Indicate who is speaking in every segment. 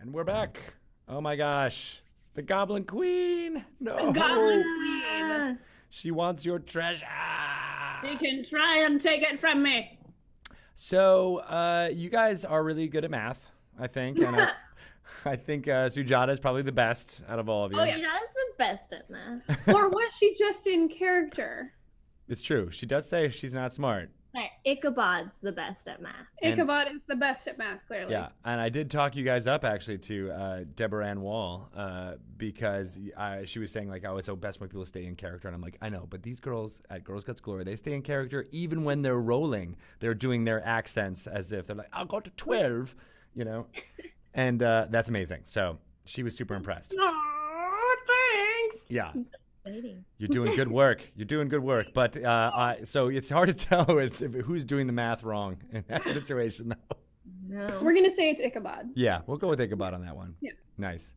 Speaker 1: And we're back. Oh my gosh. The Goblin Queen. No.
Speaker 2: The Goblin Queen.
Speaker 1: She wants your treasure.
Speaker 2: You can try and take it from me.
Speaker 1: So, you guys are really good at math, I think. And I think Sujata is probably the best out of all of you.
Speaker 3: Oh, yeah, that's the best at math.
Speaker 2: Or was she just in character?
Speaker 1: It's true. She does say she's not smart.
Speaker 3: Right. Ichabod's the best at math.
Speaker 2: Ichabod is the best at math, clearly.
Speaker 1: Yeah, and I did talk you guys up actually to Deborah Ann Wall because she was saying like, oh, it's so best when people stay in character, and I'm like, I know, but these girls at Girls Guts Glory, they stay in character even when they're rolling. They're doing their accents as if they're like, I'll go to 12, you know, and that's amazing. So she was super impressed.
Speaker 2: Oh, thanks.
Speaker 1: Yeah. You're doing good work. You're doing good work. But so it's hard to tell who's doing the math wrong in that situation, though.
Speaker 3: No.
Speaker 2: We're going to say it's Ichabod.
Speaker 1: Yeah, we'll go with Ichabod on that one.
Speaker 2: Yeah.
Speaker 1: Nice.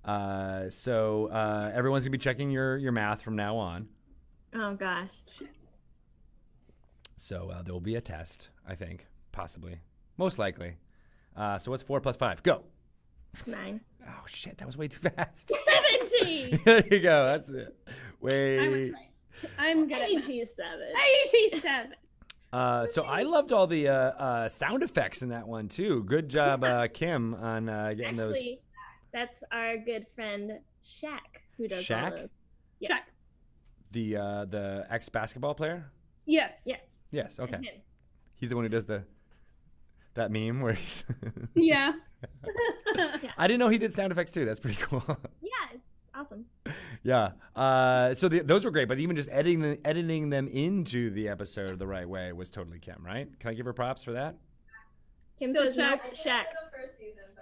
Speaker 1: So everyone's going to be checking your math from now on.
Speaker 3: Oh, gosh.
Speaker 1: So there will be a test, I think, possibly. Most likely. So what's 4 plus 5? Go.
Speaker 3: 9.
Speaker 1: Oh, shit, that was way too fast.
Speaker 3: 17!
Speaker 1: There you go. That's it. Wait.
Speaker 2: I was right. I'm good at math.
Speaker 3: 87.
Speaker 2: 87.
Speaker 1: So I loved all the sound effects in that one, too. Good job, Kim, on getting those.
Speaker 3: Actually, that's our good friend Shaq who does
Speaker 1: Shaq?
Speaker 3: all those. Yes.
Speaker 2: Shaq.
Speaker 1: The ex-basketball player?
Speaker 2: Yes.
Speaker 3: Yes.
Speaker 1: Yes, okay.
Speaker 3: And him.
Speaker 1: He's the one who does that meme where he's...
Speaker 2: Yeah.
Speaker 1: I didn't know he did sound effects, too. That's pretty cool.
Speaker 3: Yeah, it's awesome.
Speaker 1: Yeah. So those were great, but even just editing them into the episode the right way was totally Kim, right? Can I give her props for that?
Speaker 3: Kim
Speaker 2: So
Speaker 3: says no,
Speaker 2: Shaq-
Speaker 3: Shaq.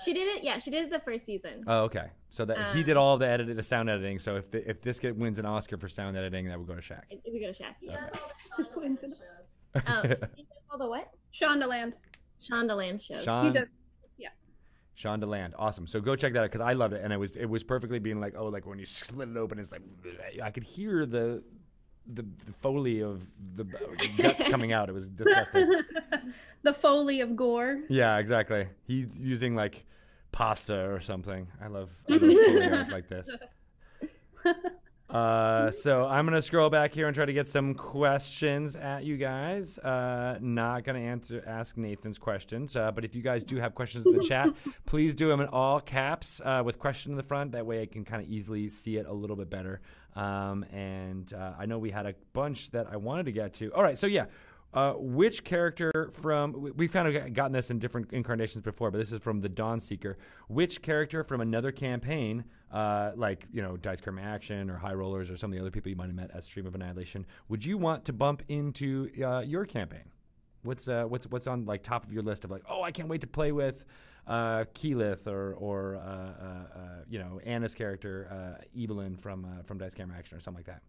Speaker 3: She did it. Yeah, she did it the first season.
Speaker 1: Oh, okay. So that he did all of the sound editing. So if this wins an Oscar for sound editing, that would go to Shaq.
Speaker 3: If we go to Shaq. Yeah.
Speaker 2: This one's in
Speaker 3: He does all the what?
Speaker 2: Shondaland.
Speaker 3: Shondaland shows.
Speaker 2: He
Speaker 1: Sean
Speaker 2: does. Yeah.
Speaker 1: Deland. Awesome. So go check that out because I loved it, and it was perfectly being like, oh, like when you slit it open, it's like I could hear the foley of the guts coming out. It was disgusting.
Speaker 2: The Foley of gore.
Speaker 1: Yeah, exactly. He's using like pasta or something. I love foley art like this. So I'm going to scroll back here and try to get some questions at you guys. Not going to ask Nathan's questions, but if you guys do have questions in the chat, please do them in all caps with question in the front. That way I can kind of easily see it a little bit better. And I know we had a bunch that I wanted to get to. All right, so yeah. Which character from... We've kind of gotten this in different incarnations before, but this is from the Dawn Seeker. Which character from another campaign, like, you know, Dice Karma Action or High Rollers or some of the other people you might have met at Stream of Annihilation, would you want to bump into your campaign? What's on, like, top of your list of, like, oh, I can't wait to play with Keyleth or you know, Anna's character, Evelyn from Dice Camera Action or something like that?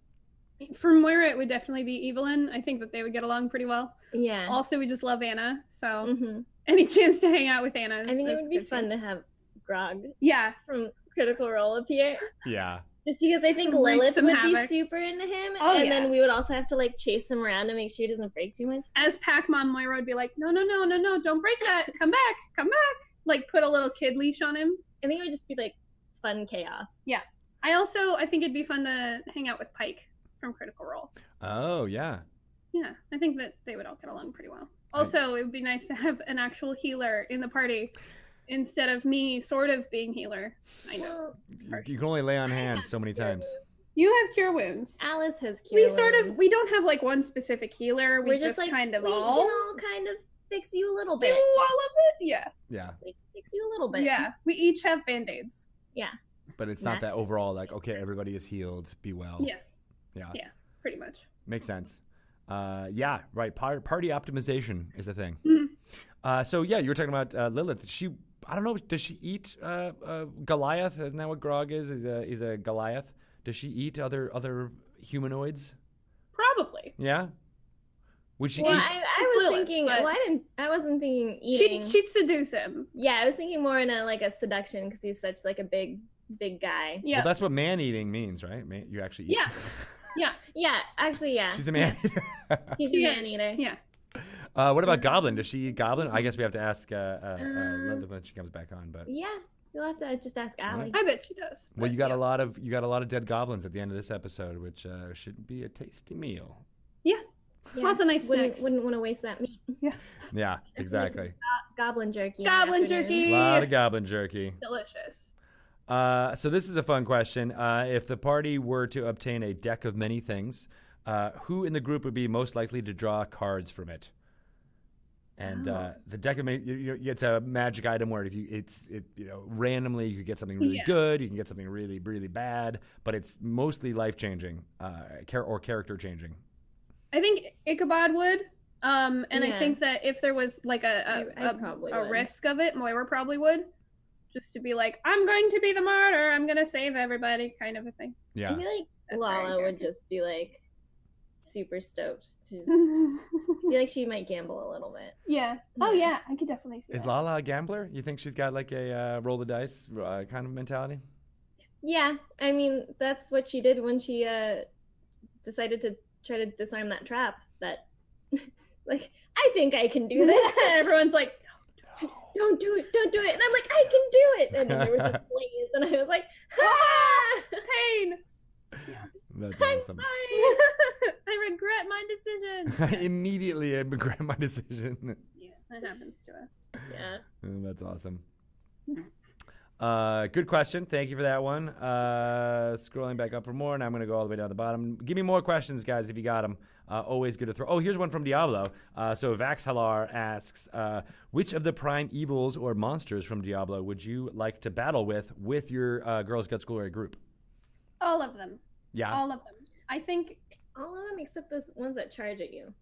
Speaker 2: From Moira, it would definitely be Evelyn. I think that they would get along pretty well.
Speaker 3: Yeah.
Speaker 2: Also, we just love Anna, so any chance to hang out with Anna
Speaker 3: I think it would be fun to have Grog
Speaker 2: Yeah.
Speaker 3: from Critical Role appear.
Speaker 1: Yeah.
Speaker 3: Just because I think
Speaker 2: Wreak
Speaker 3: Lilith
Speaker 2: some
Speaker 3: would
Speaker 2: havoc.
Speaker 3: be super into him,
Speaker 2: Oh,
Speaker 3: and
Speaker 2: yeah.
Speaker 3: then we would also have to like chase him around to make sure he doesn't break too much.
Speaker 2: As Pac-Man, Moira would be like, no, don't break that. Come back. Like, put a little kid leash on him.
Speaker 3: I think it would just be like fun chaos.
Speaker 2: I think it'd be fun to hang out with Pike from Critical Role.
Speaker 1: Oh, yeah.
Speaker 2: Yeah, I think that they would all get along pretty well. Also, it would be nice to have an actual healer in the party instead of me sort of being healer. I know.
Speaker 1: You can only lay on hands so many times.
Speaker 2: You have cure wounds.
Speaker 3: Alice has cure wounds.
Speaker 2: We don't have like one specific healer. We
Speaker 3: We're
Speaker 2: just
Speaker 3: like,
Speaker 2: kind of
Speaker 3: we
Speaker 2: all
Speaker 3: can all kind of fix you a little
Speaker 2: do
Speaker 3: bit.
Speaker 2: all of it. Yeah.
Speaker 1: Yeah.
Speaker 3: We can fix you a little bit.
Speaker 2: Yeah. We each have band-aids.
Speaker 3: Yeah.
Speaker 1: But it's not that overall, like, okay, everybody is healed, be well.
Speaker 2: Yeah.
Speaker 1: Yeah.
Speaker 2: Yeah. Pretty much.
Speaker 1: Makes sense. Yeah, right. Party optimization is the thing.
Speaker 2: Mhm.
Speaker 1: So, yeah, you were talking about Lilith. I don't know, does she eat Goliath? Isn't that what Grog is? Is a Goliath? Does she eat other humanoids?
Speaker 2: Probably.
Speaker 1: Yeah? Would she
Speaker 3: Well,
Speaker 1: eat?
Speaker 3: I was
Speaker 2: Lilith,
Speaker 3: thinking.
Speaker 2: but-
Speaker 3: Well, I wasn't thinking eating.
Speaker 2: She'd seduce him.
Speaker 3: Yeah, I was thinking more in a seduction because he's such like a big guy.
Speaker 2: Yeah.
Speaker 1: Well, that's what man-eating means, right? You actually eat.
Speaker 2: Yeah. Yeah.
Speaker 3: Yeah, actually, yeah.
Speaker 1: She's a man-eater.
Speaker 3: He's
Speaker 2: She
Speaker 3: a
Speaker 2: is.
Speaker 3: man eater.
Speaker 2: Yeah.
Speaker 1: What about Goblin? Does she eat Goblin? I guess we have to ask Lilith when she comes back on. But
Speaker 3: Yeah, You'll have to just ask Allie.
Speaker 2: I bet she does.
Speaker 1: Well,
Speaker 2: but,
Speaker 1: you got
Speaker 2: yeah.
Speaker 1: a lot of dead goblins at the end of this episode, which should be a tasty meal.
Speaker 2: Yeah.
Speaker 3: Yeah.
Speaker 2: Lots of nice snacks.
Speaker 3: Wouldn't want to waste that meat.
Speaker 1: Yeah, exactly.
Speaker 3: Goblin jerky.
Speaker 2: Goblin
Speaker 3: afternoon.
Speaker 2: jerky.
Speaker 1: A lot of goblin jerky.
Speaker 2: Delicious.
Speaker 1: So this is a fun question. If the party were to obtain a deck of many things, who in the group would be most likely to draw cards from it? And the deck of many, it's a magic item where if randomly you could get something really good, you can get something really, really bad, but it's mostly life changing, or character changing.
Speaker 2: I think Ichabod would. And
Speaker 3: Yeah.
Speaker 2: I think that if there was like
Speaker 3: I probably
Speaker 2: a
Speaker 3: would.
Speaker 2: risk of it, Moira probably would. Just to be like, I'm going to be the martyr. I'm going to save everybody, kind of a thing.
Speaker 1: Yeah.
Speaker 3: I feel like
Speaker 2: That's
Speaker 3: Lala
Speaker 2: very
Speaker 3: would
Speaker 2: good.
Speaker 3: just be like super stoked. I feel like she might gamble a little bit.
Speaker 2: Yeah. Oh yeah, I could definitely see
Speaker 1: Is
Speaker 2: that.
Speaker 1: Lala a gambler? You think she's got like a roll the dice kind of mentality?
Speaker 3: Yeah, I mean that's what she did when she decided to try to disarm that trap. That like I think I can do this.
Speaker 2: And everyone's like,
Speaker 3: Don't do it, and I'm like I can do it, and then there was just flames, and I was like, ah!
Speaker 2: pain.
Speaker 1: That's
Speaker 3: I'm
Speaker 1: awesome.
Speaker 3: fine.
Speaker 2: I regret my decision.
Speaker 1: I immediately regret my decision.
Speaker 2: Yeah, that happens to us.
Speaker 3: Yeah.
Speaker 1: That's awesome. Good question. Thank you for that one. Scrolling back up for more, and I'm going to go all the way down the bottom. Give me more questions, guys, if you got them. Always good to throw. Oh, here's one from Diablo. So Vaxhalar asks, which of the prime evils or monsters from Diablo would you like to battle with your Girls Guts Glory group?
Speaker 2: All of them.
Speaker 1: Yeah.
Speaker 2: All of them. I think.
Speaker 3: All of them except the ones that charge at you.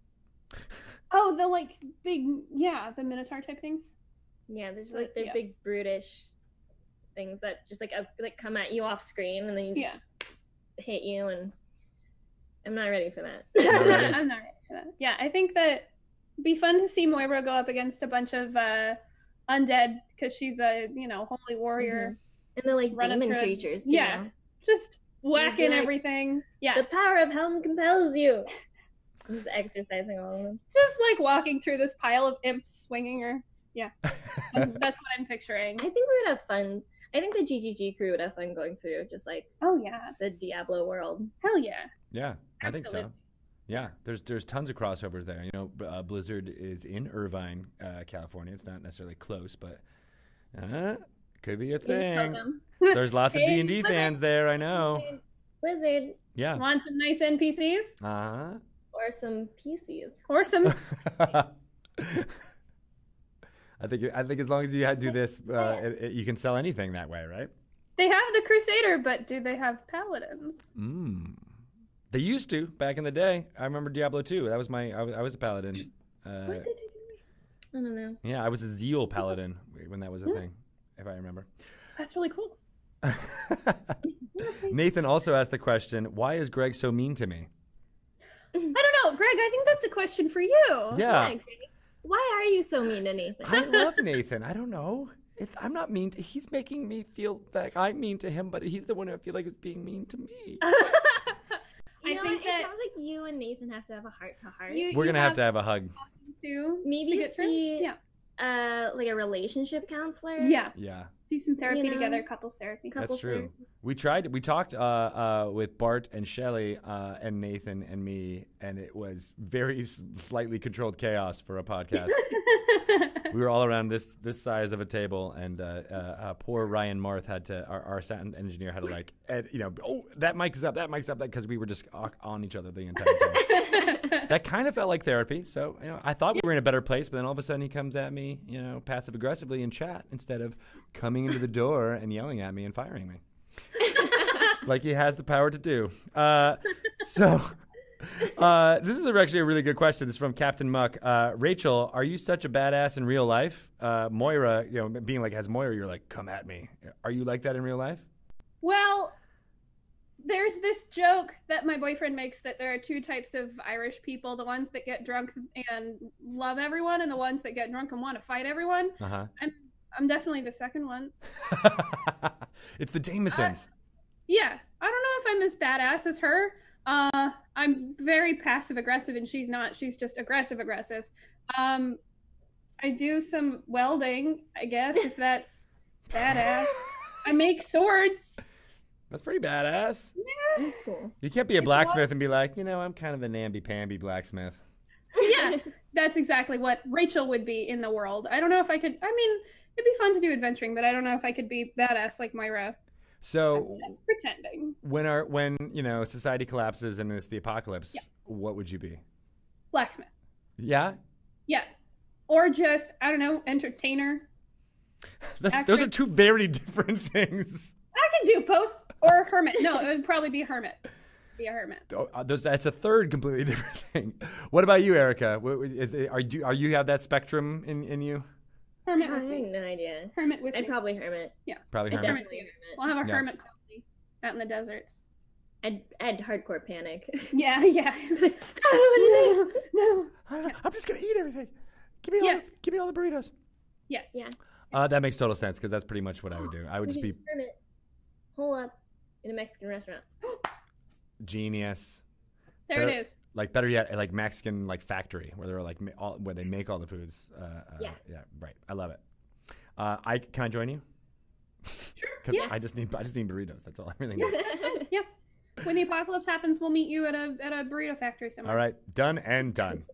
Speaker 2: Oh, the like big, the Minotaur type things.
Speaker 3: Yeah, there's like they're
Speaker 2: Yeah.
Speaker 3: big brutish things that just like come at you off screen and then you just hit you, and I'm not ready for that.
Speaker 1: Not ready?
Speaker 2: I'm not ready for that. Yeah, I think that it'd be fun to see Moira go up against a bunch of undead because she's a holy warrior.
Speaker 3: And they're like
Speaker 2: Just running
Speaker 3: demon
Speaker 2: through-
Speaker 3: creatures too.
Speaker 2: Yeah. Just whacking
Speaker 3: like-
Speaker 2: everything. Yeah,
Speaker 3: The power of Helm compels you. Just exercising all of them.
Speaker 2: just like walking through this pile of imps swinging her. Yeah, that's what I'm picturing.
Speaker 3: I think we would have fun. I think the GGG crew would have fun going through just like
Speaker 2: Oh yeah,
Speaker 3: the Diablo world.
Speaker 2: hell yeah.
Speaker 1: Yeah, I think so.
Speaker 2: Absolutely.
Speaker 1: Yeah, there's tons of crossovers there. Blizzard is in Irvine, California. It's not necessarily close, but could be a thing.
Speaker 3: Welcome.
Speaker 1: There's lots of
Speaker 2: Hey,
Speaker 1: D&D fans there, I know.
Speaker 3: Blizzard
Speaker 1: Yeah.
Speaker 2: Want some nice NPCs
Speaker 1: Uh-huh.
Speaker 3: or some PCs.
Speaker 2: or some?
Speaker 1: I think as long as you do this, you can sell anything that way, right?
Speaker 2: They have the Crusader, but do they have paladins?
Speaker 1: They used to back in the day. I remember Diablo 2. That was I was a paladin.
Speaker 3: What did they do? I don't know.
Speaker 1: Yeah, I was a Zeal paladin when that was a thing, if I remember.
Speaker 2: That's really cool.
Speaker 1: Nathan also asked the question, why is Greg so mean to me?
Speaker 2: I don't know, Greg. I think that's a question for you.
Speaker 1: Yeah.
Speaker 3: Why are you so mean to Nathan?
Speaker 1: I love Nathan. I don't know. I'm not mean to he's making me feel like I'm mean to him, but he's the one I feel like is being mean to me.
Speaker 3: You know
Speaker 2: think
Speaker 3: what?
Speaker 2: that
Speaker 3: It sounds like you and Nathan have to have a heart to heart.
Speaker 1: We're going to have to have a hug.
Speaker 2: to
Speaker 3: Maybe
Speaker 2: get through.
Speaker 3: see
Speaker 2: Yeah.
Speaker 3: like a relationship counselor.
Speaker 2: Yeah.
Speaker 1: Yeah.
Speaker 2: Do some therapy
Speaker 3: You know?
Speaker 2: together, couples therapy.
Speaker 1: That's true.
Speaker 3: therapy.
Speaker 1: We talked with Bart and Shelley and Nathan and me, and it was very slightly controlled chaos for a podcast. We were all around this size of a table, and poor Ryan Marth had to, our sound engineer had to that mic's up, because we were just on each other the entire time. That kind of felt like therapy. So I thought we were in a better place, but then all of a sudden he comes at me, passive aggressively in chat instead of coming into the door and yelling at me and firing me, like he has the power to do. This is actually a really good question. This is from Captain Muck. Rachel, are you such a badass in real life? Moira, being like, as Moira, you're like, come at me. Are you like that in real life?
Speaker 2: Well, there's this joke that my boyfriend makes that there are two types of Irish people: the ones that get drunk and love everyone, and the ones that get drunk and want to fight everyone.
Speaker 1: Uh-huh.
Speaker 2: I'm definitely the second one.
Speaker 1: It's the Jamesons.
Speaker 2: Yeah, I don't know if I'm as badass as her. I'm very passive aggressive, and she's not. She's just aggressive. I do some welding, I guess, if that's Badass. I make swords.
Speaker 1: That's pretty badass.
Speaker 3: That's cool.
Speaker 1: You can't be a blacksmith and be like, I'm kind of a namby-pamby blacksmith.
Speaker 2: Yeah, that's exactly what Rachel would be in the world. I don't know if I could. I mean, it'd be fun to do adventuring, but I don't know if I could be badass like Myra.
Speaker 1: So
Speaker 2: Just pretending.
Speaker 1: when society collapses and it's the apocalypse,
Speaker 2: Yeah.
Speaker 1: what would you be?
Speaker 2: Blacksmith.
Speaker 1: Yeah?
Speaker 2: Yeah. Or just, I don't know, entertainer.
Speaker 1: Those are two very different things.
Speaker 2: I can do both. Or hermit. No, it would probably be a hermit. Be a hermit.
Speaker 1: That's a third completely different thing. What about you, Erica? Are you have that spectrum in you?
Speaker 2: Hermit
Speaker 3: I
Speaker 2: with
Speaker 3: have
Speaker 2: me.
Speaker 3: no idea.
Speaker 2: Hermit with
Speaker 3: I'd
Speaker 2: me.
Speaker 3: probably hermit.
Speaker 1: Probably
Speaker 3: I'd
Speaker 1: hermit.
Speaker 3: definitely hermit.
Speaker 2: We'll have a
Speaker 1: Yeah.
Speaker 2: hermit colony out in the deserts.
Speaker 3: I'd hardcore panic.
Speaker 2: Yeah, yeah.
Speaker 3: I don't know what to do.
Speaker 2: No.
Speaker 1: I'm just gonna eat everything. Give me all the burritos.
Speaker 2: Yes.
Speaker 3: Yeah.
Speaker 1: That makes total sense because that's pretty much what I would do. I would
Speaker 3: We
Speaker 1: just
Speaker 3: should
Speaker 1: be
Speaker 3: hermit. Hole up in a Mexican restaurant.
Speaker 1: genius.
Speaker 2: There it is.
Speaker 1: Like better yet, like Mexican like factory where they're like where they make all the foods.
Speaker 3: Yeah.
Speaker 1: Yeah. Right. I love it. Can I join you?
Speaker 2: Sure.
Speaker 1: Because
Speaker 2: Yeah.
Speaker 1: I just need burritos. That's all I really need.
Speaker 2: Yeah. When the apocalypse happens, we'll meet you at a burrito factory somewhere.
Speaker 1: All right, done and done.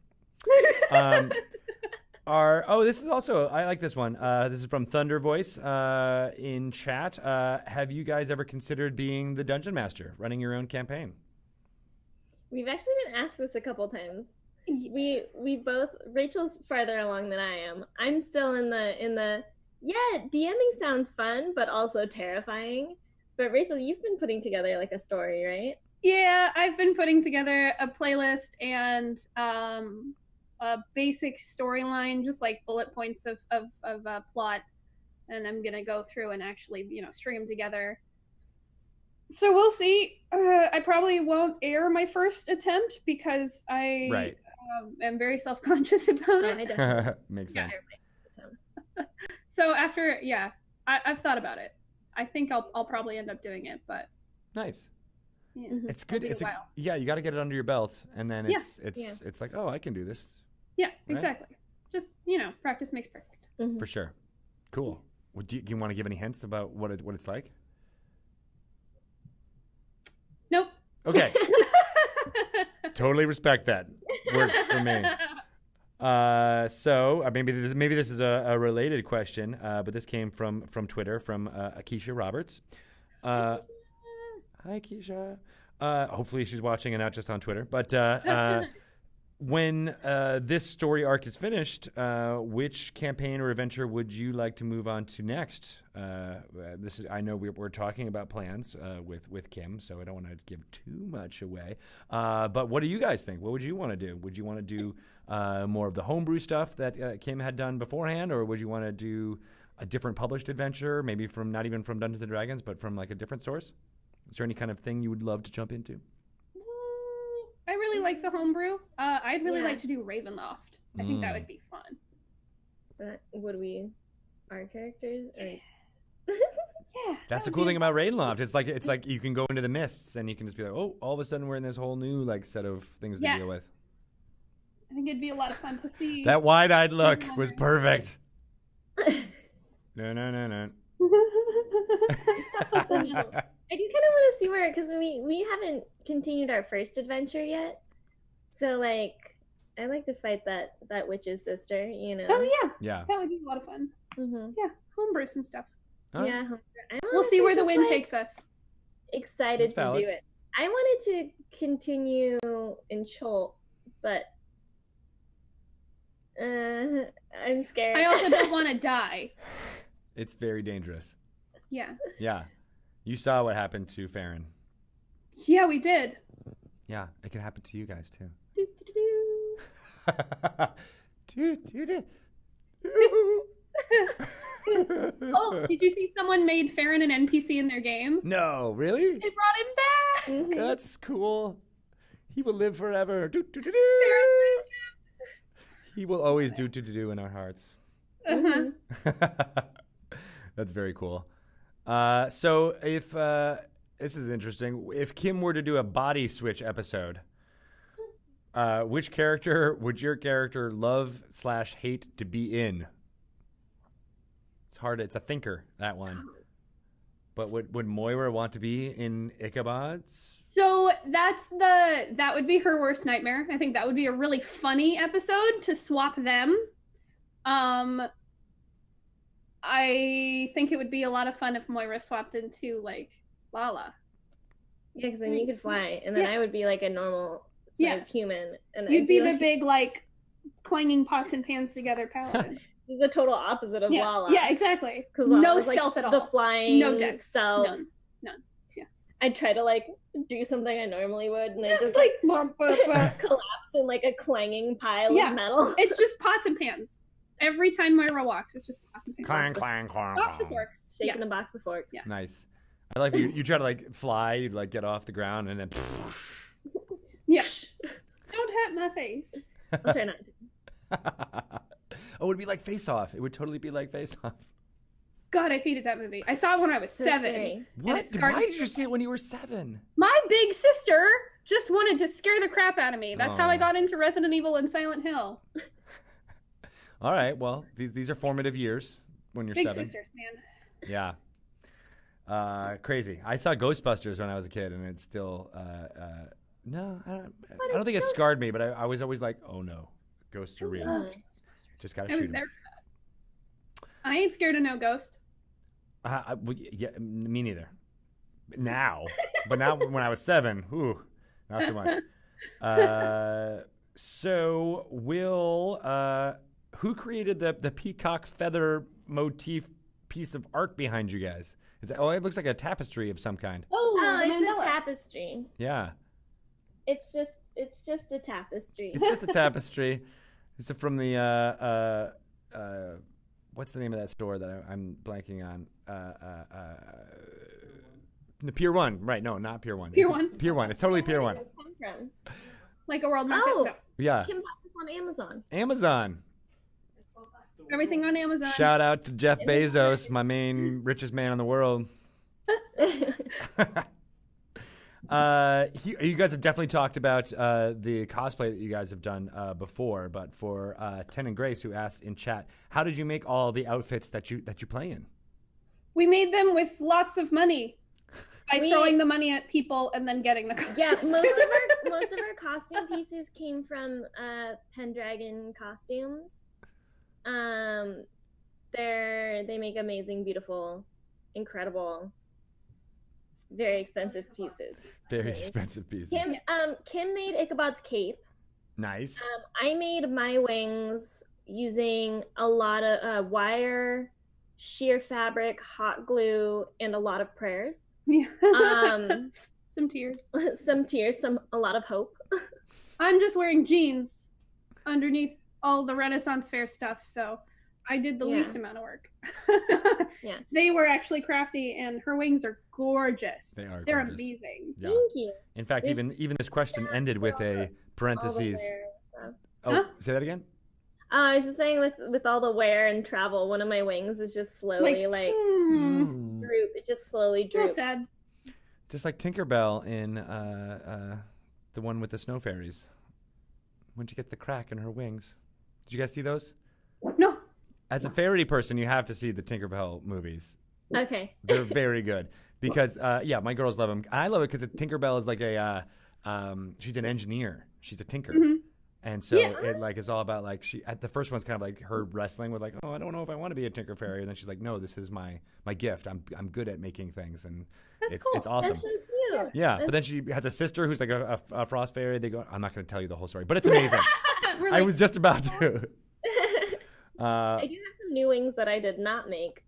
Speaker 1: This is also, I like this one. This is from Thunder Voice in chat. Have you guys ever considered being the dungeon master, running your own campaign?
Speaker 3: We've actually been asked this a couple times. We both, Rachel's farther along than I am. I'm still in the DMing sounds fun but also terrifying. But Rachel, you've been putting together like a story, right?
Speaker 2: Yeah, I've been putting together a playlist and a basic storyline, just like bullet points of plot, and I'm gonna go through and actually string them together. So we'll see. I probably won't air my first attempt because I
Speaker 1: Right.
Speaker 2: am very self-conscious about it.
Speaker 3: I definitely
Speaker 1: Makes
Speaker 2: Yeah.
Speaker 1: sense.
Speaker 2: So after, I've thought about it. I think I'll probably end up doing it, but
Speaker 1: Nice.
Speaker 2: yeah,
Speaker 3: Mhm.
Speaker 1: It's good.
Speaker 2: be a while.
Speaker 1: You got to get it under your belt, and then
Speaker 2: Yeah.
Speaker 1: it's like, oh, I can do this
Speaker 2: yeah, exactly. Just practice makes perfect.
Speaker 3: Mhm.
Speaker 1: for sure. Cool. Do you want to give any hints about what it's like?
Speaker 2: Nope.
Speaker 1: Okay. Totally respect that. Works for me. So maybe this is a related question, but this came from Twitter from Akeisha Roberts. Hi, Akeisha. Hopefully she's watching and not just on Twitter. But when this story arc is finished, which campaign or adventure would you like to move on to next? I know we're talking about plans with Kim, so I don't want to give too much away. But what do you guys think? What would you want to do? Would you want to do more of the homebrew stuff that Kim had done beforehand, or would you want to do a different published adventure, maybe not even from Dungeons and Dragons, but from like a different source? Is there any kind of thing you would love to jump into?
Speaker 2: I really like the homebrew. I'd really
Speaker 3: Yeah.
Speaker 2: like to do Ravenloft. I think that would be fun.
Speaker 3: But would we, our characters? Or...
Speaker 2: Yeah.
Speaker 1: That's the cool thing about Ravenloft. It's like you can go into the mists and you can just be like, oh, all of a sudden we're in this whole new like set of things to
Speaker 2: Yeah.
Speaker 1: deal with.
Speaker 2: I think it'd be a lot of fun to see.
Speaker 1: That wide-eyed look was perfect. No.
Speaker 3: I do kind of want to see where, because we haven't continued our first adventure yet. So like, I like to fight that witch's sister, you know.
Speaker 2: Oh yeah,
Speaker 1: Yeah.
Speaker 2: that would be a lot of fun.
Speaker 3: Mm-hmm.
Speaker 2: Yeah, homebrew some stuff.
Speaker 1: Huh?
Speaker 3: Yeah.
Speaker 2: We'll see where the wind takes us.
Speaker 3: Excited
Speaker 1: That's
Speaker 3: to
Speaker 1: valid.
Speaker 3: do it. I wanted to continue in Cholt, but I'm scared.
Speaker 2: I also don't want to die.
Speaker 1: It's very dangerous.
Speaker 2: Yeah.
Speaker 1: Yeah. You saw what happened to Farron.
Speaker 2: Yeah, we did.
Speaker 1: Yeah, it can happen to you guys too.
Speaker 3: Do-do-do-do.
Speaker 2: Oh, did you see someone made Farron an NPC in their game?
Speaker 1: No, really?
Speaker 2: They brought him back.
Speaker 3: Mhm.
Speaker 1: That's cool. He will live forever. Do-do-do-do. He will always do in our hearts.
Speaker 2: Uh-huh.
Speaker 1: That's very cool. So if this is interesting, if Kim were to do a body switch episode, which character would your character love/hate to be in? It's hard. It's a thinker, that one. But would Moira want to be in Ichabod's?
Speaker 2: So that would be her worst nightmare. I think that would be a really funny episode to swap them. I think it would be a lot of fun if Moira swapped into like Lala.
Speaker 3: Yeah, because then you could fly, and then I would be like a normal sized human, and
Speaker 2: you'd be
Speaker 3: like...
Speaker 2: the big like clanging pots and pans together paladin.
Speaker 3: This is the total opposite of Lala.
Speaker 2: Yeah, exactly.
Speaker 3: No
Speaker 2: stealth at all.
Speaker 3: The flying,
Speaker 2: no dex,
Speaker 3: stealth.
Speaker 2: None. Yeah.
Speaker 3: I'd try to like do something I normally would, and
Speaker 2: just
Speaker 3: just
Speaker 2: like
Speaker 3: collapse in like a clanging pile of metal.
Speaker 2: It's just pots and pans. Every time Moira walks, it's just pots and pans.
Speaker 1: Clang, clang, clang.
Speaker 2: Box of forks.
Speaker 3: Shaking a box of forks.
Speaker 2: Yeah.
Speaker 1: Nice. I like you try to like fly, you'd like get off the ground and then.
Speaker 2: Yeah. Don't hit my face.
Speaker 3: I'll try not to.
Speaker 1: Oh, it would be like Face Off. It would totally be like Face Off.
Speaker 2: God, I hated that movie. I saw it when I was 7.
Speaker 1: What? Why did you see it when you were 7?
Speaker 2: My big sister just wanted to scare the crap out of me. That's how I got into Resident Evil and Silent Hill.
Speaker 1: All right. Well, these are formative years when you're
Speaker 2: big
Speaker 1: 7.
Speaker 2: Sisters, man.
Speaker 1: Yeah. Crazy. I saw Ghostbusters when I was a kid, and it's still. No, I don't think it scarred me, but I was always like, oh no, ghosts are real. Just gotta shoot them.
Speaker 2: I ain't scared of no ghost.
Speaker 1: Yeah, me neither. Now, but now when I was 7, not so much. So, who created the peacock feather motif piece of art behind you guys? Is that? Oh, it looks like a tapestry of some kind.
Speaker 3: Oh, it's a tapestry.
Speaker 1: Yeah.
Speaker 3: It's just a tapestry.
Speaker 1: It's just a tapestry. Is it from the what's the name of that store that I'm blanking on? The Pier 1, right? No, not Pier 1.
Speaker 2: Pier 1.
Speaker 1: Pier 1. It's totally Pier 1.
Speaker 2: Like a world market.
Speaker 3: Oh,
Speaker 2: no.
Speaker 1: Yeah.
Speaker 3: Kim bought this on Amazon.
Speaker 1: Amazon.
Speaker 2: Everything on Amazon.
Speaker 1: Shout out to Jeff Bezos, my main richest man in the world. You guys have definitely talked about the cosplay that you guys have done before, but for Ten and Grace, who asked in chat, how did you make all the outfits that you play in?
Speaker 2: We made them with lots of money by throwing the money at people and then getting the costumes.
Speaker 3: Yeah, most of our costume pieces came from Pendragon Costumes. They make amazing, beautiful, incredible, very expensive pieces.
Speaker 1: Very expensive pieces.
Speaker 3: Kim made Ichabod's cape.
Speaker 1: Nice.
Speaker 3: I made my wings using a lot of wire, sheer fabric, hot glue, and a lot of prayers.
Speaker 2: Yeah. Some tears.
Speaker 3: A lot of hope.
Speaker 2: I'm just wearing jeans underneath all the Renaissance Fair stuff, so I did the least amount of work.
Speaker 3: Yeah.
Speaker 2: They were actually crafty, and her wings are gorgeous.
Speaker 1: They're
Speaker 2: gorgeous. Amazing.
Speaker 1: Yeah.
Speaker 3: Thank you.
Speaker 1: In fact, even this question ended with a parentheses. Say that again?
Speaker 3: I was just saying with all the wear and travel, one of my wings is just slowly droop. It just slowly droops.
Speaker 2: So sad.
Speaker 1: Just like Tinkerbell in the one with the snow fairies. When she gets the crack in her wings. Did you guys see those?
Speaker 2: No.
Speaker 1: As a fairy person, you have to see the Tinkerbell movies.
Speaker 3: Okay.
Speaker 1: They're very good because my girls love them. I love it because Tinkerbell is like she's an engineer. She's a tinker.
Speaker 2: Mm-hmm.
Speaker 1: And so it like is all about like the first one's kind of like her wrestling with like, oh, I don't know if I want to be a tinker fairy, and then she's like, no, this is my gift. I'm good at making things, and it's awesome.
Speaker 3: That's so cute.
Speaker 1: Yeah, but then she has a sister who's like a frost fairy. They go, I'm not going to tell you the whole story, but it's amazing. I was just about to.
Speaker 3: I do have some new wings that I did not make,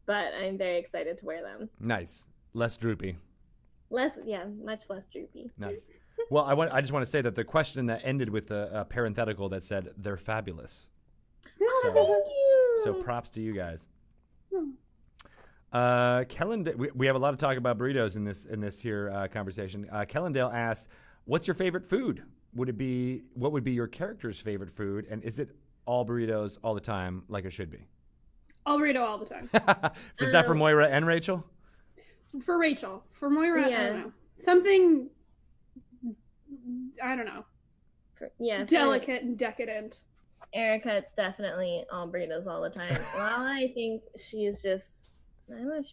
Speaker 3: but I'm very excited to wear them.
Speaker 1: Nice, less droopy.
Speaker 3: Much less droopy.
Speaker 1: Nice. Well, I just want to say that the question that ended with a parenthetical that said they're fabulous.
Speaker 3: Oh, thank you.
Speaker 1: So props to you guys. Kellen, we have a lot of talk about burritos in this here conversation. Kellendale asks, "What's your favorite food? What would be your character's favorite food? And is it all burritos all the time, like it should be?"
Speaker 2: All burrito all the time.
Speaker 1: Is that for Moira and Rachel?
Speaker 2: For Rachel. For Moira, I don't know. Something, I don't know. Delicate and decadent.
Speaker 3: Erica, it's definitely Albritas all the time. Well, I think she's just, I don't know, I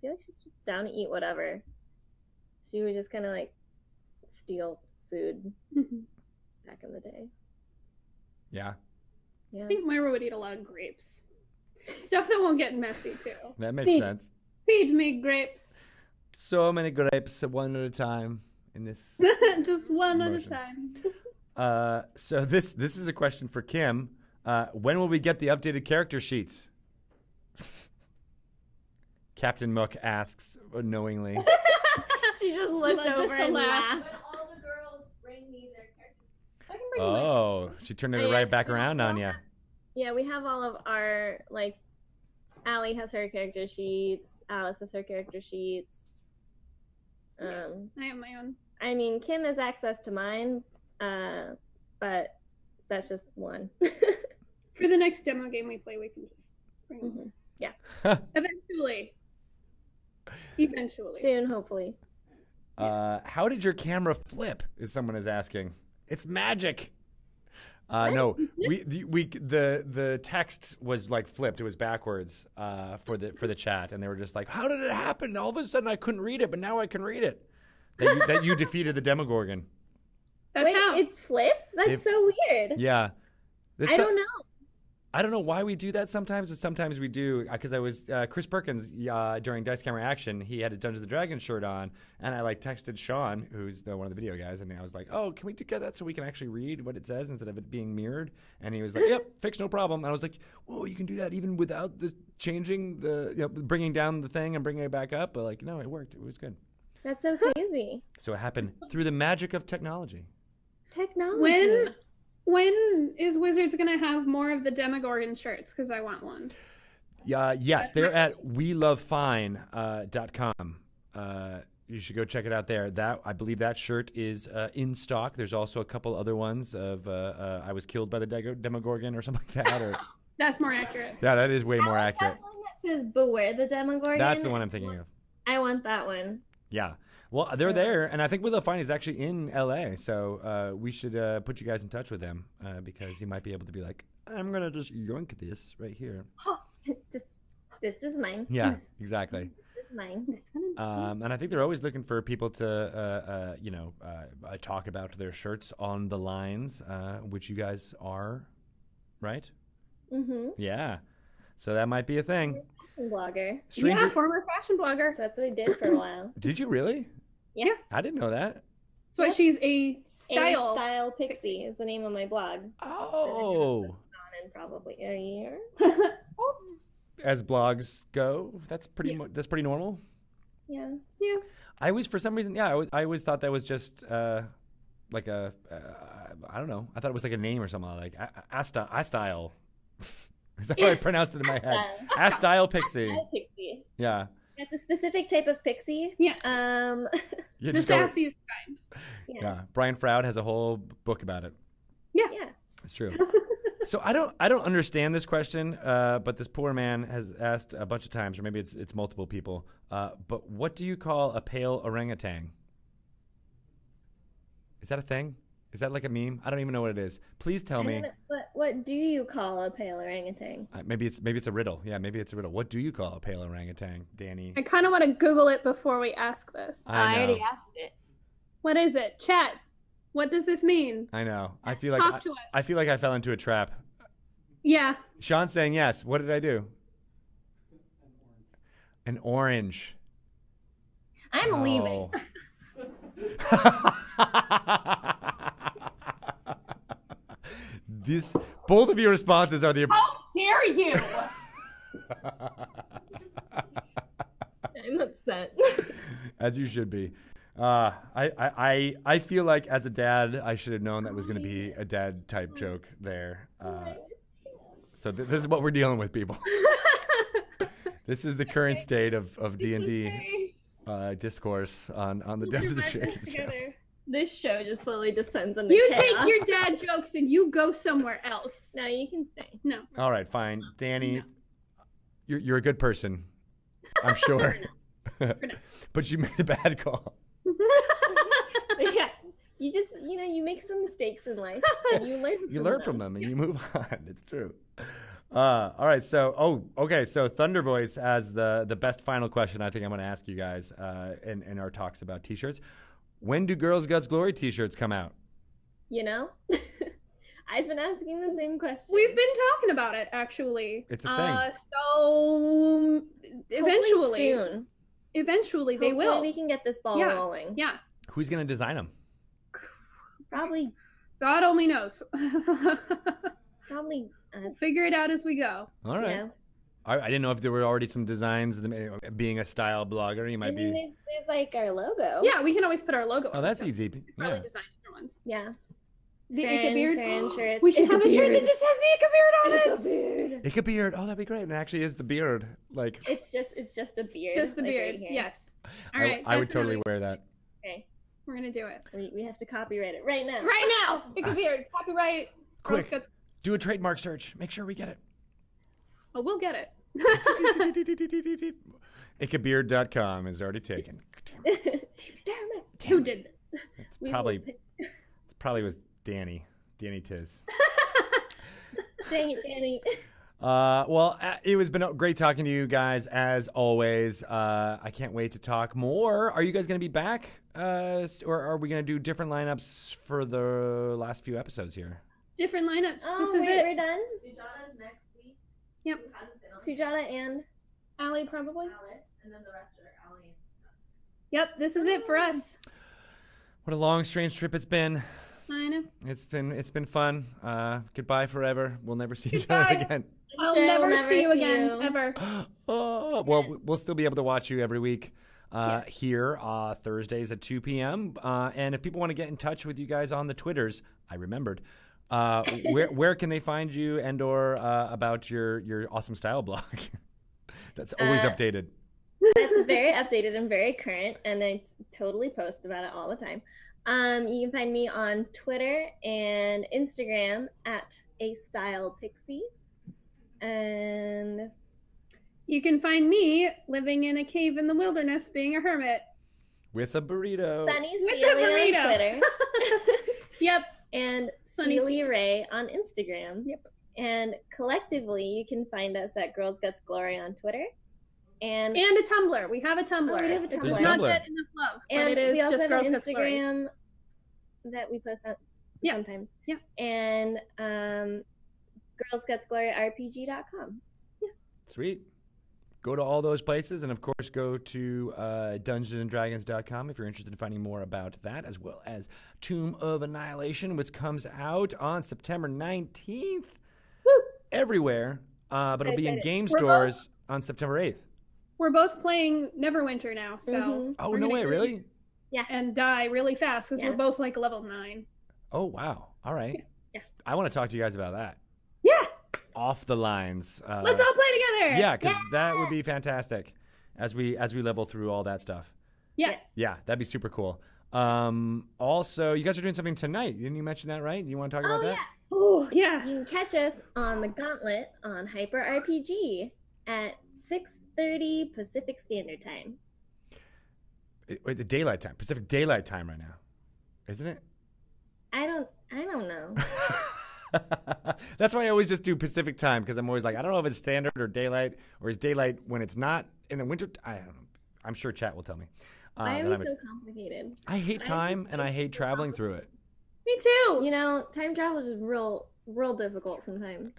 Speaker 3: feel like she's just down to eat whatever. She would just kind of like steal food back in the day.
Speaker 1: Yeah.
Speaker 2: I think Myra would eat a lot of grapes. Stuff that won't get messy, too.
Speaker 1: That makes sense.
Speaker 2: Feed me grapes.
Speaker 1: So many grapes, one at a time in this.
Speaker 2: Just one
Speaker 1: motion.
Speaker 2: at a time.
Speaker 1: So this is a question for Kim. When will we get the updated character sheets? Captain Mook asks knowingly.
Speaker 3: She just looked
Speaker 2: Just
Speaker 3: over
Speaker 2: to
Speaker 3: and
Speaker 2: laugh.
Speaker 3: laughed.
Speaker 4: But all the girls bring me their characters.
Speaker 2: I can bring
Speaker 1: Oh, she turned it
Speaker 3: Oh, yeah.
Speaker 1: right back around on you.
Speaker 3: Yeah, we have all of our, like, Allie has her character sheets, Alice has her character sheets.
Speaker 2: I have my own.
Speaker 3: I mean, Kim has access to mine, but that's just one.
Speaker 2: For the next demo game we play, we can just bring them.
Speaker 3: Yeah.
Speaker 2: Eventually. Eventually.
Speaker 3: Soon, hopefully.
Speaker 1: How did your camera flip? Is someone is asking. It's magic. No, the text was like flipped. It was backwards for the chat, and they were just like, "How did it happen? All of a sudden, I couldn't read it, but now I can read it." That you defeated the Demogorgon.
Speaker 2: That's
Speaker 3: Wait,
Speaker 2: how.
Speaker 3: it's flipped? That's so weird.
Speaker 1: Yeah,
Speaker 3: I don't know.
Speaker 1: I don't know why we do that sometimes, but sometimes we do. Because I was Chris Perkins during Dice Camera Action. He had a Dungeons and Dragons shirt on, and I like texted Sean, who's one of the video guys, and I was like, "Oh, can we get that so we can actually read what it says instead of it being mirrored?" And he was like, "Yep, fixed, no problem." And I was like, "Whoa, you can do that even without the changing bringing down the thing and bringing it back up." But like, no, it worked. It was good.
Speaker 3: That's so crazy.
Speaker 1: So it happened through the magic of technology.
Speaker 3: Technology.
Speaker 2: When is Wizards gonna have more of the Demogorgon shirts? Because I want one.
Speaker 1: Yes, they're at welovefine.com. You should go check it out there. I believe that shirt is in stock. There's also a couple other ones of I was killed by the Demogorgon or something like that. Or
Speaker 2: That's more accurate.
Speaker 1: yeah, that is way more accurate.
Speaker 3: That's one that says "Beware the Demogorgon."
Speaker 1: That's the one I'm thinking of.
Speaker 3: I want that one.
Speaker 1: Yeah. Well, they're there, and I think We Love Fine is actually in L.A., so we should put you guys in touch with them because you might be able to be like, I'm going to just yoink this right here.
Speaker 3: This is mine.
Speaker 1: Yeah, exactly.
Speaker 3: This is mine.
Speaker 1: And I think they're always looking for people to, talk about their shirts on the lines, which you guys are, right?
Speaker 3: Mm-hmm.
Speaker 1: Yeah. So that might be a thing.
Speaker 3: Fashion blogger.
Speaker 2: Yeah, former fashion blogger.
Speaker 3: So that's what I did for a while.
Speaker 1: Did you really?
Speaker 3: Yeah.
Speaker 1: I didn't know that.
Speaker 2: That's why she's a style.
Speaker 3: Style Pixie is the name of my blog.
Speaker 1: Oh.
Speaker 3: On in probably a year.
Speaker 1: As blogs go, that's pretty that's pretty normal.
Speaker 3: Yeah.
Speaker 2: Yeah.
Speaker 1: I always, for some reason, I always thought that was just like a, I don't know. I thought it was like a name or something like Astyle. Is that how I pronounced it in my head? Astyle Pixie.
Speaker 3: Style Pixie.
Speaker 1: Yeah.
Speaker 3: It's a specific type of pixie.
Speaker 2: Yeah.
Speaker 1: You
Speaker 2: The
Speaker 1: just go,
Speaker 2: sassiest kind.
Speaker 1: yeah. Brian Froud has a whole book about it.
Speaker 2: Yeah.
Speaker 1: It's true. So I don't understand this question, but this poor man has asked a bunch of times, or maybe it's multiple people. But what do you call a pale orangutan? Is that a thing? Is that like a meme? I don't even know what it is. Please tell me.
Speaker 3: What do you call a pale orangutan?
Speaker 1: Maybe it's a riddle. Yeah, maybe it's a riddle. What do you call a pale orangutan, Danny?
Speaker 2: I kind of want to Google it before we ask this.
Speaker 1: I
Speaker 3: already
Speaker 1: know.
Speaker 3: asked it.
Speaker 2: What is it? Chat. What does this mean?
Speaker 1: I know. I feel
Speaker 2: Talk
Speaker 1: like
Speaker 2: to us.
Speaker 1: I feel like I fell into a trap.
Speaker 2: Yeah.
Speaker 1: Sean's saying yes. What did I do? An orange.
Speaker 3: I'm leaving.
Speaker 1: Both of your responses are the.
Speaker 4: How dare you?
Speaker 3: I'm upset.
Speaker 1: As you should be. I feel like as a dad, I should have known that was going to be a dad type joke there. So this is what we're dealing with, people. This is the current state of D&D discourse on the Devs of the Shakers show.
Speaker 3: This show just slowly descends into
Speaker 2: You
Speaker 3: chaos.
Speaker 2: take your dad jokes and you go somewhere else.
Speaker 3: No, you can stay.
Speaker 2: No.
Speaker 1: All right, fine, Danny. You're a good person, I'm sure. But you made a bad call.
Speaker 3: Yeah, You just, you make some mistakes in life and you learn from
Speaker 1: You learn from them and you move on. It's true. All right. So, okay. So Thunder Voice as the best final question I think I'm going to ask you guys in our talks about T-shirts. When do Girls Guts Glory T-shirts come out?
Speaker 3: I've been asking the same question.
Speaker 2: We've been talking about it, actually.
Speaker 1: It's a thing.
Speaker 2: So eventually,
Speaker 3: soon.
Speaker 2: Eventually they
Speaker 3: Hopefully
Speaker 2: will.
Speaker 3: we can get this ball rolling.
Speaker 2: Yeah.
Speaker 1: Who's going to design them?
Speaker 3: Probably
Speaker 2: God only knows.
Speaker 3: us.
Speaker 2: Figure it out as we go.
Speaker 1: All right.
Speaker 3: Yeah.
Speaker 1: I didn't know if there were already some designs. Being a style blogger, you might be.
Speaker 3: There's like our logo.
Speaker 2: Yeah, we can always put our logo on.
Speaker 1: Oh, that's
Speaker 2: so
Speaker 1: easy.
Speaker 2: probably
Speaker 1: Yeah.
Speaker 2: design different ones.
Speaker 3: Yeah.
Speaker 2: The
Speaker 3: Farron-
Speaker 2: Ica beard.
Speaker 3: Farron shirts.
Speaker 2: We should
Speaker 3: Ica
Speaker 2: have a shirt
Speaker 3: beard.
Speaker 2: that just has the Ica beard on it.
Speaker 3: Ica beard.
Speaker 1: Ica beard. Oh, that'd be great. And it actually is the beard. Like
Speaker 3: It's just a beard.
Speaker 2: Just the
Speaker 3: like
Speaker 2: beard.
Speaker 3: right here.
Speaker 2: Yes. All right.
Speaker 1: I would
Speaker 2: that's
Speaker 1: totally
Speaker 2: another-
Speaker 1: wear that.
Speaker 3: Okay.
Speaker 2: We're gonna do it
Speaker 3: We have to copyright it right now.
Speaker 2: right now. Ica beard. Copyright. Girl
Speaker 1: Quick.
Speaker 2: Scouts.
Speaker 1: Do a trademark search. Make sure we get it.
Speaker 2: Oh, we'll get it.
Speaker 1: Icabeard.com is already taken.
Speaker 3: Damn it.
Speaker 2: Who did this?
Speaker 1: It's
Speaker 3: We
Speaker 1: probably
Speaker 3: will pick-
Speaker 1: was Danny Tiz.
Speaker 3: Dang it, Danny.
Speaker 1: Well, it has been great talking to you guys as always. I can't wait to talk more. Are you guys going to be back, or are we going to do different lineups for the last few episodes here?
Speaker 2: Different lineups.
Speaker 3: Oh,
Speaker 2: this is
Speaker 3: wait,
Speaker 2: it.
Speaker 3: we're done?
Speaker 4: Sujata's next week.
Speaker 2: Yep.
Speaker 4: Who hasn't been on
Speaker 3: Sujata and
Speaker 2: Allie probably.
Speaker 4: Alice, and then the rest are Allie and
Speaker 2: Yep. This is it for us.
Speaker 1: What a long, strange trip it's been.
Speaker 2: I know.
Speaker 1: It's been fun. Goodbye forever. We'll never see each other
Speaker 2: Goodbye.
Speaker 1: again.
Speaker 2: I'll
Speaker 3: sure
Speaker 2: never,
Speaker 3: we'll never
Speaker 2: see you
Speaker 3: see
Speaker 2: again
Speaker 3: you.
Speaker 2: ever.
Speaker 1: Oh, well, we'll still be able to watch you every week
Speaker 2: Yes.
Speaker 1: here Thursdays at 2 p.m. And if people want to get in touch with you guys on the Twitters, I remembered. Where can they find you and/or about your awesome style blog? That's always updated.
Speaker 3: That's very updated and very current, and I totally post about it all the time. You can find me on Twitter and Instagram at astylepixie. And
Speaker 2: You can find me living in a cave in the wilderness, being a hermit.
Speaker 1: With a burrito.
Speaker 3: Sunny
Speaker 2: With the
Speaker 3: Celia on
Speaker 2: burrito.
Speaker 3: Twitter.
Speaker 2: Yep.
Speaker 3: And
Speaker 2: Sunny
Speaker 3: Celia Ray on Instagram.
Speaker 2: Yep.
Speaker 3: And collectively, you can find us at Girls Guts Glory on Twitter. And
Speaker 2: And a Tumblr. We have a Tumblr.
Speaker 3: Oh, we have a
Speaker 2: It
Speaker 3: Tumblr.
Speaker 2: does
Speaker 1: There's a
Speaker 2: not
Speaker 1: Tumblr.
Speaker 2: get enough love, but
Speaker 3: and
Speaker 2: it is
Speaker 3: we also
Speaker 2: just
Speaker 3: have
Speaker 2: Girls
Speaker 3: an
Speaker 2: Guts Glory.
Speaker 3: Instagram that we post on
Speaker 2: Yeah.
Speaker 3: sometimes.
Speaker 2: Yeah.
Speaker 3: And girlsgutsgloryrpg.com.
Speaker 1: Sweet. Go to all those places, and of course, go to DungeonsandDragons.com if you're interested in finding more about that, as well as Tomb of Annihilation, which comes out on September 19th
Speaker 2: Woo!
Speaker 1: everywhere, but it'll be in
Speaker 3: Excited.
Speaker 1: game
Speaker 2: We're
Speaker 1: stores on September 8th.
Speaker 2: We're both playing Neverwinter now, so
Speaker 3: Mhm.
Speaker 1: Oh,
Speaker 2: we're
Speaker 1: no
Speaker 2: gonna
Speaker 1: way,
Speaker 2: get-
Speaker 1: really?
Speaker 2: and die really fast because
Speaker 3: Yeah.
Speaker 2: we're both like level 9.
Speaker 1: Oh, wow. All right.
Speaker 3: Yeah.
Speaker 1: I want to talk to you guys about that.
Speaker 2: Yeah,
Speaker 1: Off the lines.
Speaker 2: let's all play together.
Speaker 1: Yeah, because that would be fantastic as we level through all that stuff.
Speaker 2: Yeah.
Speaker 1: Yeah, that'd be super cool. Also, you guys are doing something tonight. Didn't you mention that, right? You want to talk about that?
Speaker 2: Oh, yeah.
Speaker 3: You can catch us on the Gauntlet on Hyper RPG at 6:30 Pacific Standard Time.
Speaker 1: Wait, the daylight time, Pacific Daylight Time right now, isn't it?
Speaker 3: I don't know.
Speaker 1: That's why I always just do Pacific time because I'm always like, I don't know if it's standard or daylight or is daylight when it's not in the winter. I don't know. I'm sure chat will tell me.
Speaker 3: Why
Speaker 1: that
Speaker 3: are we
Speaker 1: I'm a-
Speaker 3: so complicated?
Speaker 1: I hate time and I hate traveling through it.
Speaker 2: Me too.
Speaker 3: You know, time travel is real difficult sometimes.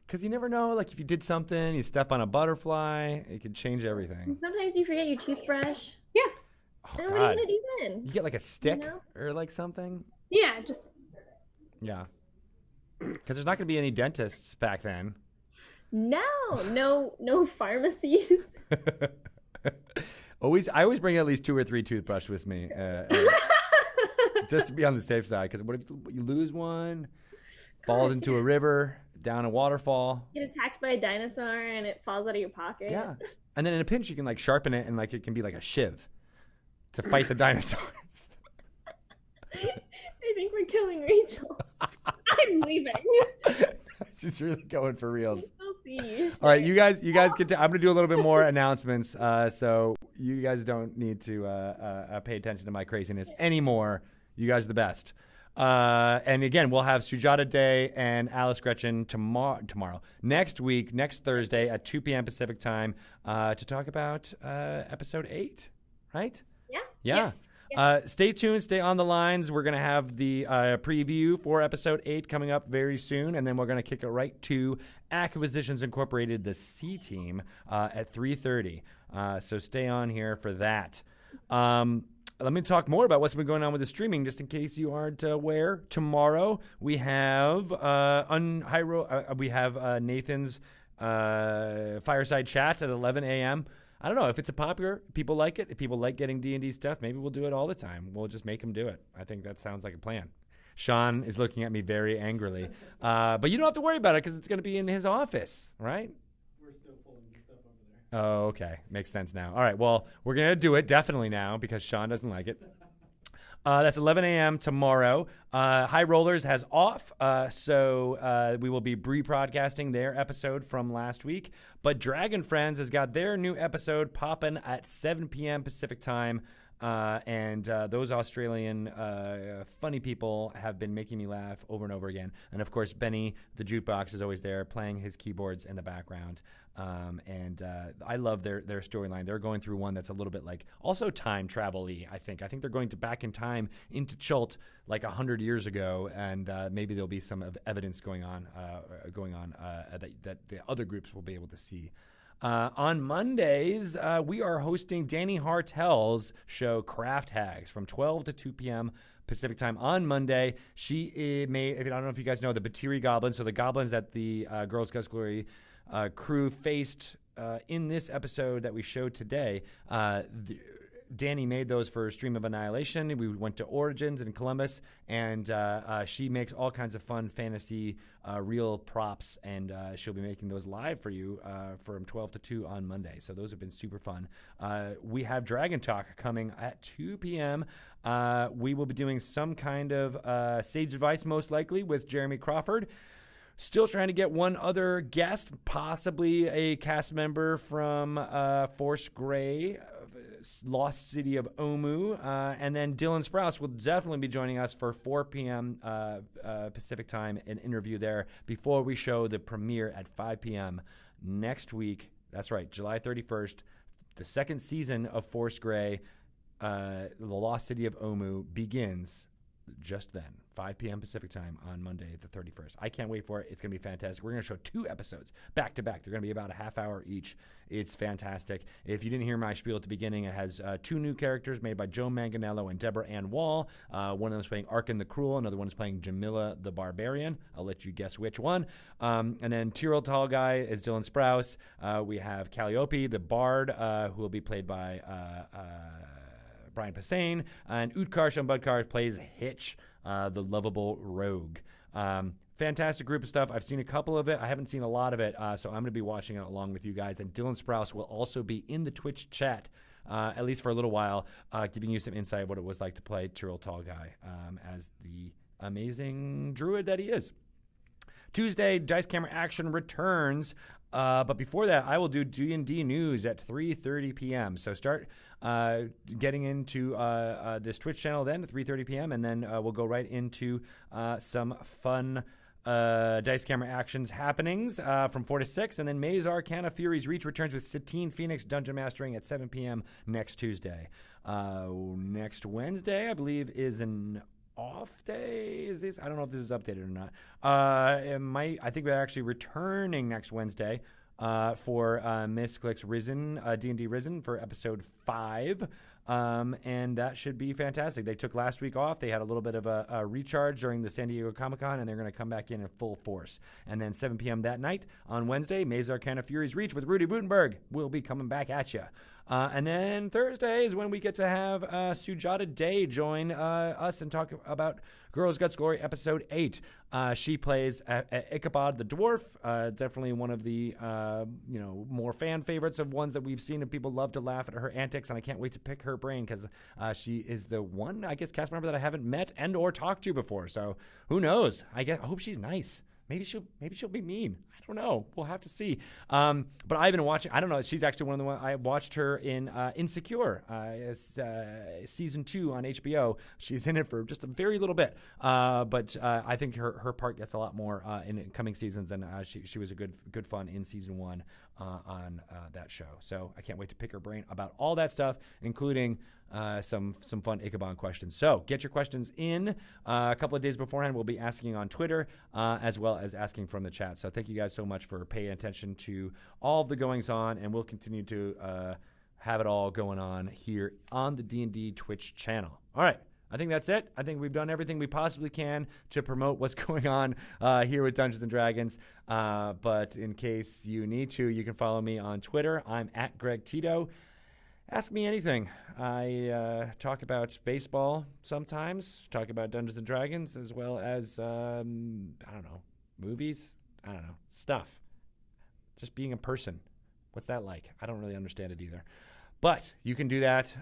Speaker 1: Because you never know, like if you did something, you step on a butterfly, it could change everything.
Speaker 3: And sometimes you forget your toothbrush.
Speaker 2: Yeah.
Speaker 1: Oh,
Speaker 3: And what are
Speaker 1: God.
Speaker 3: you gonna do then?
Speaker 1: You get like a stick
Speaker 3: know?
Speaker 1: or like something.
Speaker 2: Yeah, just
Speaker 1: Yeah. Because there's not going to be any dentists back then.
Speaker 3: No pharmacies.
Speaker 1: I always bring at least 2 or 3 toothbrushes with me, just to be on the safe side. Because what if you lose one, falls
Speaker 3: Gosh,
Speaker 1: into
Speaker 3: yeah.
Speaker 1: a river, down a waterfall?
Speaker 3: Get attacked by a dinosaur and it falls out of your pocket.
Speaker 1: Yeah. And then in a pinch, you can like sharpen it and like it can be like a shiv to fight the dinosaurs.
Speaker 3: I think we're killing Rachel.
Speaker 2: I'm leaving.
Speaker 1: She's really going for reals.
Speaker 3: I'll see you.
Speaker 1: All right, you guys get to. I'm gonna do a little bit more announcements, so you guys don't need to pay attention to my craziness anymore. You guys are the best. And again, we'll have Sujata Day and Alice Gretchen tomorrow. Next week, next Thursday at 2 p.m. Pacific time to talk about episode 8, right?
Speaker 3: Yeah.
Speaker 1: Yeah.
Speaker 3: Yes.
Speaker 1: Stay tuned. Stay on the lines. We're going to have the preview for episode 8 coming up very soon, and then we're going to kick it right to Acquisitions Incorporated, the C Team, at 3:30. So stay on here for that. Let me talk more about what's been going on with the streaming, just in case you aren't aware. Tomorrow we have Nathan's fireside chat at 11 a.m. I don't know if it's a popular. People like it. If people like getting D&D stuff, maybe we'll do it all the time. We'll just make them do it. I think that sounds like a plan. Sean is looking at me very angrily, but you don't have to worry about it because it's going to be in his office, right?
Speaker 5: We're still pulling the stuff over there.
Speaker 1: Oh, okay. Makes sense now. All right. Well, we're going to do it definitely now because Sean doesn't like it. That's 11 a.m. tomorrow. High Rollers has off, so we will be rebroadcasting their episode from last week. But Dragon Friends has got their new episode popping at 7 p.m. Pacific time. And those Australian funny people have been making me laugh over and over again. And, of course, Benny, the jukebox, is always there playing his keyboards in the background. And I love their storyline. They're going through one that's a little bit like also time travel-y, I think. I think they're going back in time into Chult like 100 years ago, and maybe there'll be some evidence going on that the other groups will be able to see. On Mondays, we are hosting Danny Hartel's show Craft Hags from 12 to 2 p.m. Pacific time on Monday. She made, I don't know if you guys know, the Batiri Goblins, so the goblins that the Girls Guts Glory crew faced in this episode that we showed today. Danny made those for Stream of Annihilation. We went to Origins in Columbus, and she makes all kinds of fun fantasy real props, and she'll be making those live for you from 12 to 2 on Monday. So those have been super fun. We have Dragon Talk coming at 2 p.m. We will be doing some kind of Sage Advice, most likely, with Jeremy Crawford. Still trying to get one other guest, possibly a cast member from Force Grey, Lost City of Omu, and then Dylan Sprouse will definitely be joining us for 4 p.m. Pacific time, an interview there before we show the premiere at 5 p.m. next week. That's right, July 31st, the second season of Force Grey, The Lost City of Omu begins just then, 5 p.m. Pacific time on Monday the 31st. I can't wait for it. It's going to be fantastic. We're going to show 2 episodes back to back. They're going to be about a half hour each. It's fantastic. If you didn't hear my spiel at the beginning, it has 2 new characters made by Joe Manganiello and Deborah Ann Wall. One of them is playing Arkin the Cruel. Another one is playing Jamila the Barbarian. I'll let you guess which one. And then Tyrell Tall Guy is Dylan Sprouse. We have Calliope, the Bard, who will be played by Brian Posehn, and Utkarsh Ambudkar plays Hitch, the lovable rogue. Fantastic group of stuff. I've seen a couple of it. I haven't seen a lot of it, so I'm going to be watching it along with you guys. And Dylan Sprouse will also be in the Twitch chat, at least for a little while, giving you some insight of what it was like to play Tyrell Tall Guy as the amazing druid that he is. Tuesday, Dice Camera Action returns. But before that, I will do D&D news at 3:30 p.m. So start getting into this Twitch channel then at 3:30 p.m. And then we'll go right into some fun Dice Camera Actions happenings from 4 to 6. And then Maze Arcana Fury's Reach returns with Satine Phoenix Dungeon Mastering at 7 p.m. next Tuesday. Next Wednesday, I believe, is an off day. Is this? I don't know if this is updated or not. I think we're actually returning next Wednesday for Miss Click's Risen, D&D Risen for episode 5. And that should be fantastic. They took last week off. They had a little bit of a recharge during the San Diego Comic-Con, and they're going to come back in full force. And then 7 p.m. that night on Wednesday, Maze Arcana Fury's Reach with Rudy Rutenberg will be coming back at you. And then Thursday is when we get to have Sujata Day join us and talk about Girls Guts Glory episode 8. She plays Ichabod the Dwarf, definitely one of the more fan favorites of ones that we've seen, and people love to laugh at her antics, and I can't wait to pick her brain because she is the one, I guess, cast member that I haven't met and or talked to before. So who knows? I hope she's nice. Maybe she'll be mean. I don't don't know. We'll have to see. But I've been watching. I don't know. She's actually one of the ones I watched her in Insecure, season 2 on HBO. She's in it for just a very little bit. But I think her part gets a lot more in coming seasons, and she was a good fun in season 1 on that show. So I can't wait to pick her brain about all that stuff, including some fun Ichabod questions. So get your questions in a couple of days beforehand. We'll be asking on Twitter as well as asking from the chat. So thank you guys so much for paying attention to all of the goings on, and we'll continue to have it all going on here on the D&D Twitch channel. All right. I think that's it. I think we've done everything we possibly can to promote what's going on here with Dungeons & Dragons. But in case you need to, you can follow me on Twitter. I'm at Greg Tito. Ask me anything. I talk about baseball sometimes, talk about Dungeons & Dragons, as well as, I don't know, movies? I don't know, stuff. Just being a person. What's that like? I don't really understand it either. But you can do that.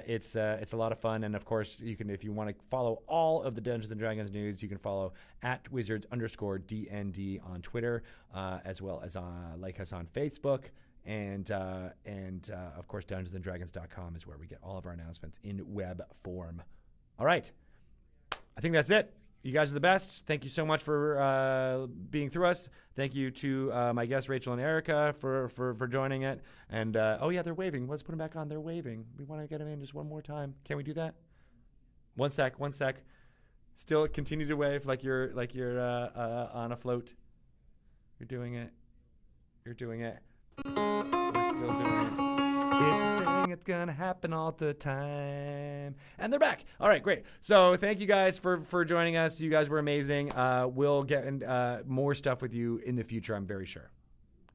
Speaker 1: It's a lot of fun. And, of course, you can, if you want to follow all of the Dungeons & Dragons news, you can follow at Wizards_DND on Twitter, as well as like us on Facebook. And of course, DungeonsandDragons.com is where we get all of our announcements in web form. All right. I think that's it. You guys are the best. Thank you so much for being through us. Thank you to my guests, Rachel and Erica, for joining it. And, oh, yeah, they're waving. Let's put them back on. They're waving. We want to get them in just one more time. Can we do that? One sec. Still continue to wave like you're on a float. You're doing it. We're still doing it. It's a thing. It's going to happen all the time. And they're back. All right, great. So thank you guys for joining us. You guys were amazing. We'll get more stuff with you in the future, I'm very sure.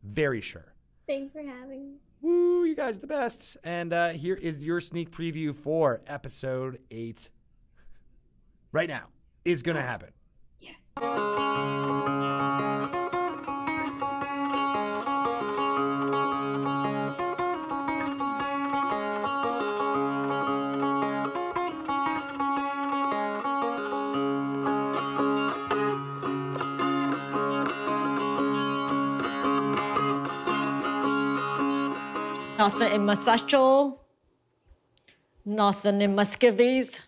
Speaker 1: Very sure.
Speaker 3: Thanks for having me.
Speaker 1: Woo, you guys are the best. And here is your sneak preview for episode 8. Right now. It's going to happen. Yeah.
Speaker 6: Nothing in my satchel, nothing in my skivvies.